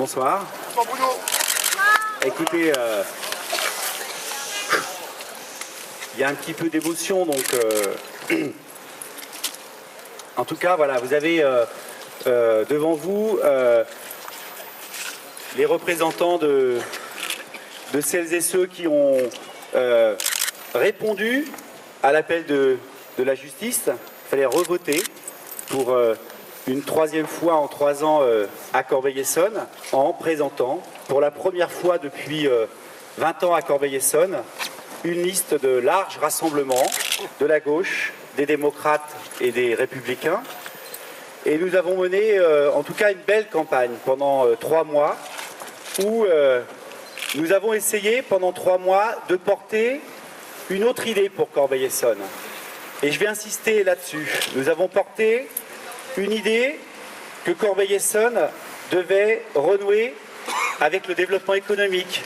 Bonsoir. Écoutez, il y a un petit peu d'émotion, donc en tout cas, voilà, vous avez devant vous les représentants de celles et ceux qui ont répondu à l'appel de la justice. Il fallait revoter pour une troisième fois en 3 ans à Corbeil-Essonnes, en présentant pour la première fois depuis 20 ans à Corbeil-Essonnes une liste de large rassemblement de la gauche, des démocrates et des républicains. Et nous avons mené en tout cas une belle campagne pendant 3 mois où nous avons essayé pendant 3 mois de porter une autre idée pour Corbeil-Essonnes. Et je vais insister là-dessus. Nous avons porté une idée que Corbeil-Essonnes devait renouer avec le développement économique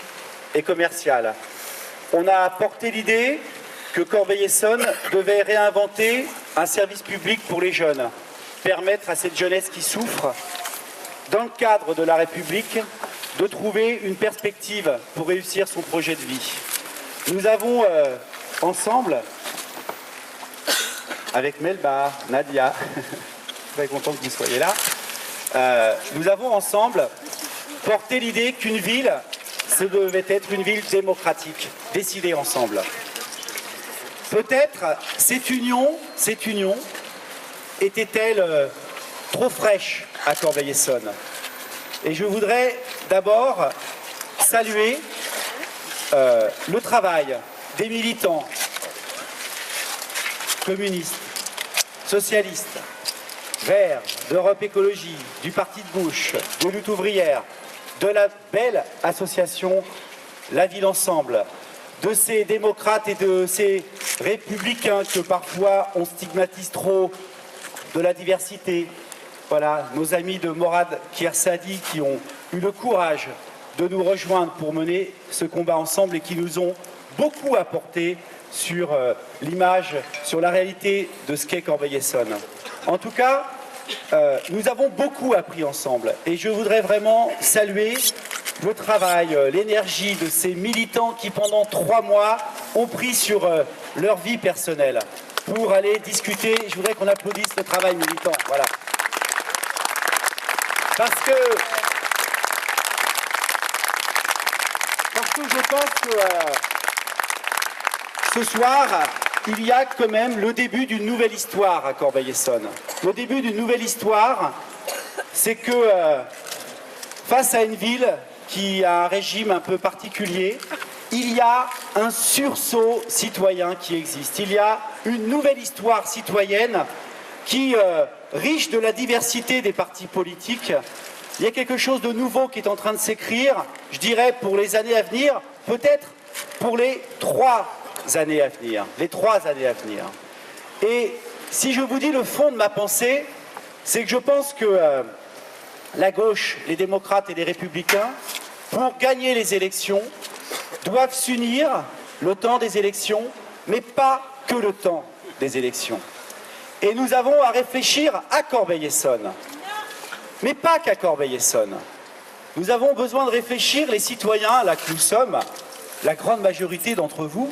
et commercial. On a porté l'idée que Corbeil-Essonnes devait réinventer un service public pour les jeunes, permettre à cette jeunesse qui souffre, dans le cadre de la République, de trouver une perspective pour réussir son projet de vie. Nous avons ensemble, avec Melba, Nadia, très content que vous soyez là, nous avons ensemble porté l'idée qu'une ville, ce devait être une ville démocratique, décidée ensemble. Peut-être cette union était-elle trop fraîche à Corbeil-Essonnes. Et je voudrais d'abord saluer le travail des militants communistes, socialistes, Verts, d'Europe Écologie, du Parti de gauche, de Lutte ouvrière, de la belle association La Ville Ensemble, de ces démocrates et de ces républicains que parfois on stigmatise trop, de la diversité. Voilà, nos amis de Morad Kiersadi qui ont eu le courage de nous rejoindre pour mener ce combat ensemble et qui nous ont beaucoup apporté sur l'image, sur la réalité de ce qu'est Corbeil-Essonnes. En tout cas, nous avons beaucoup appris ensemble et je voudrais vraiment saluer le travail, l'énergie de ces militants qui pendant 3 mois ont pris sur leur vie personnelle pour aller discuter. Je voudrais qu'on applaudisse le travail militant. Voilà. Parce que je pense que ce soir, il y a quand même le début d'une nouvelle histoire à Corbeil-Essonnes. Le début d'une nouvelle histoire, c'est que face à une ville qui a un régime un peu particulier, il y a un sursaut citoyen qui existe. Il y a une nouvelle histoire citoyenne qui, riche de la diversité des partis politiques, il y a quelque chose de nouveau qui est en train de s'écrire, je dirais pour les années à venir, peut-être pour les 3 années à venir. Les 3 années à venir. Et si je vous dis le fond de ma pensée, c'est que je pense que la gauche, les démocrates et les républicains, pour gagner les élections, doivent s'unir le temps des élections, mais pas que le temps des élections. Et nous avons à réfléchir à Corbeil-Essonnes, mais pas qu'à Corbeil-Essonnes. Nous avons besoin de réfléchir, les citoyens, là que nous sommes, la grande majorité d'entre vous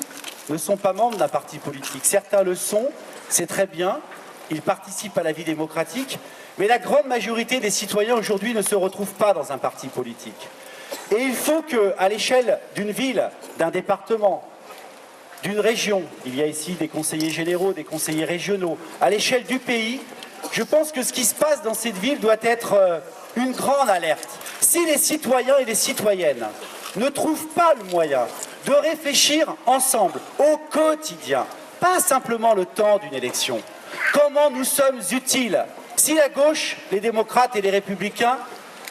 ne sont pas membres d'un parti politique. Certains le sont, c'est très bien, ils participent à la vie démocratique, mais la grande majorité des citoyens aujourd'hui ne se retrouvent pas dans un parti politique. Et il faut qu'à l'échelle d'une ville, d'un département, d'une région, il y a ici des conseillers généraux, des conseillers régionaux, à l'échelle du pays, je pense que ce qui se passe dans cette ville doit être une grande alerte. Si les citoyens et les citoyennes ne trouvent pas le moyen de réfléchir ensemble au quotidien, pas simplement le temps d'une élection, comment nous sommes utiles, si la gauche, les démocrates et les républicains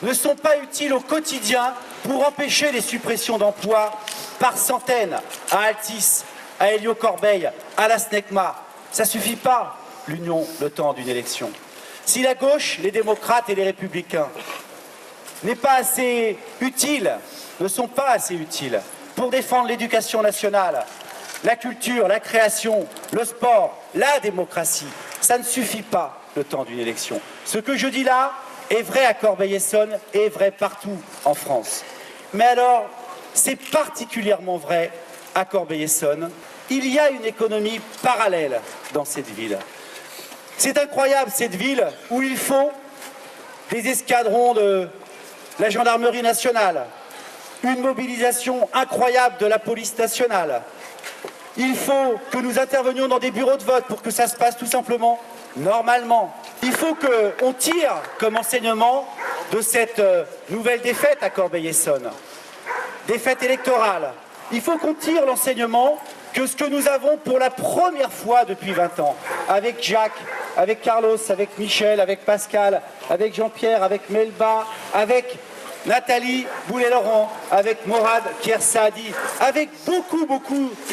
ne sont pas utiles au quotidien pour empêcher les suppressions d'emplois par centaines à Altis, à Hélio-Corbeil, à la SNECMA, ça ne suffit pas l'union le temps d'une élection. Si la gauche, les démocrates et les républicains n'est pas assez utile, ne sont pas assez utiles pour défendre l'éducation nationale, la culture, la création, le sport, la démocratie, ça ne suffit pas le temps d'une élection. Ce que je dis là est vrai à Corbeil-Essonnes et est vrai partout en France. Mais alors, c'est particulièrement vrai à Corbeil-Essonnes. Il y a une économie parallèle dans cette ville. C'est incroyable, cette ville où il faut des escadrons de la gendarmerie nationale, une mobilisation incroyable de la police nationale. Il faut que nous intervenions dans des bureaux de vote pour que ça se passe tout simplement normalement. Il faut qu'on tire comme enseignement de cette nouvelle défaite à Corbeil-Essonnes, défaite électorale. Il faut qu'on tire l'enseignement que ce que nous avons pour la première fois depuis 20 ans, avec Jacques, avec Carlos, avec Michel, avec Pascal, avec Jean-Pierre, avec Melba, avec Nathalie Boulet-Laurent, avec Morad Kiersadi, avec beaucoup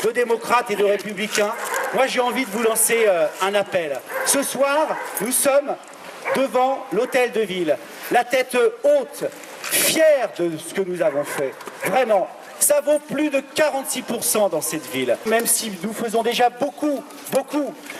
de démocrates et de républicains, moi j'ai envie de vous lancer un appel. Ce soir, nous sommes devant l'hôtel de ville, la tête haute, fiers de ce que nous avons fait, vraiment. Ça vaut plus de 46% dans cette ville, même si nous faisons déjà beaucoup,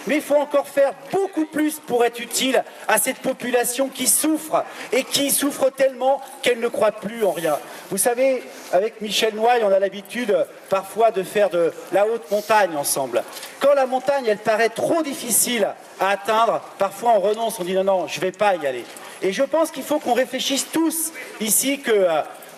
mais il faut encore faire beaucoup plus pour être utile à cette population qui souffre et qui souffre tellement qu'elle ne croit plus en rien. Vous savez, avec Michel Noailles, on a l'habitude parfois de faire de la haute montagne ensemble. Quand la montagne, elle paraît trop difficile à atteindre, parfois on renonce, on dit non, je ne vais pas y aller. Et je pense qu'il faut qu'on réfléchisse tous ici que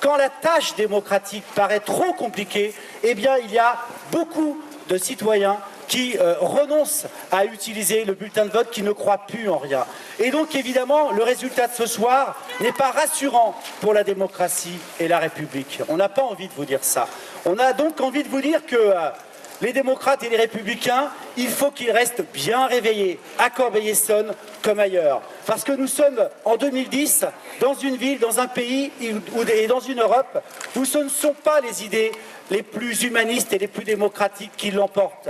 quand la tâche démocratique paraît trop compliquée, eh bien, il y a beaucoup de citoyens qui renoncent à utiliser le bulletin de vote, qui ne croient plus en rien. Et donc, évidemment, le résultat de ce soir n'est pas rassurant pour la démocratie et la République. On n'a pas envie de vous dire ça. On a donc envie de vous dire que les démocrates et les républicains, il faut qu'ils restent bien réveillés, à Corbeil-Essonnes comme ailleurs. Parce que nous sommes en 2010 dans une ville, dans un pays et dans une Europe où ce ne sont pas les idées les plus humanistes et les plus démocratiques qui l'emportent.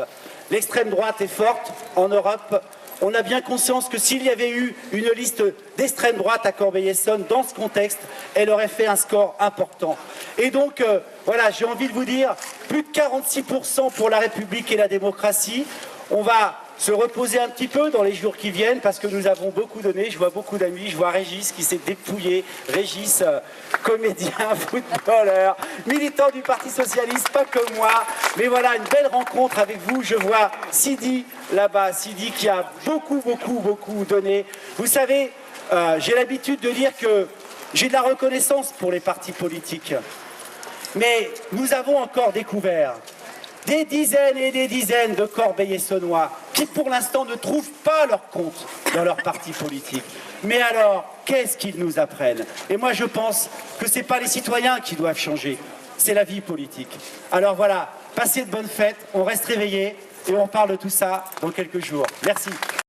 L'extrême droite est forte en Europe. On a bien conscience que s'il y avait eu une liste d'extrême droite à Corbeil-Essonnes, dans ce contexte, elle aurait fait un score important. Et donc, voilà, j'ai envie de vous dire, plus de 46% pour la République et la démocratie. On va se reposer un petit peu dans les jours qui viennent parce que nous avons beaucoup donné. Je vois beaucoup d'amis, je vois Régis qui s'est dépouillé. Régis, comédien, footballeur, militant du Parti Socialiste, pas comme moi. Mais voilà, une belle rencontre avec vous. Je vois Sidi là-bas, Sidi qui a beaucoup donné. Vous savez, j'ai l'habitude de dire que j'ai de la reconnaissance pour les partis politiques. Mais nous avons encore découvert des dizaines et des dizaines de Corbeil-Essonnois qui, pour l'instant, ne trouvent pas leur compte dans leur parti politique. Mais alors, qu'est-ce qu'ils nous apprennent? Et moi, je pense que ce n'est pas les citoyens qui doivent changer, c'est la vie politique. Alors voilà, passez de bonnes fêtes, on reste réveillés et on parle de tout ça dans quelques jours. Merci.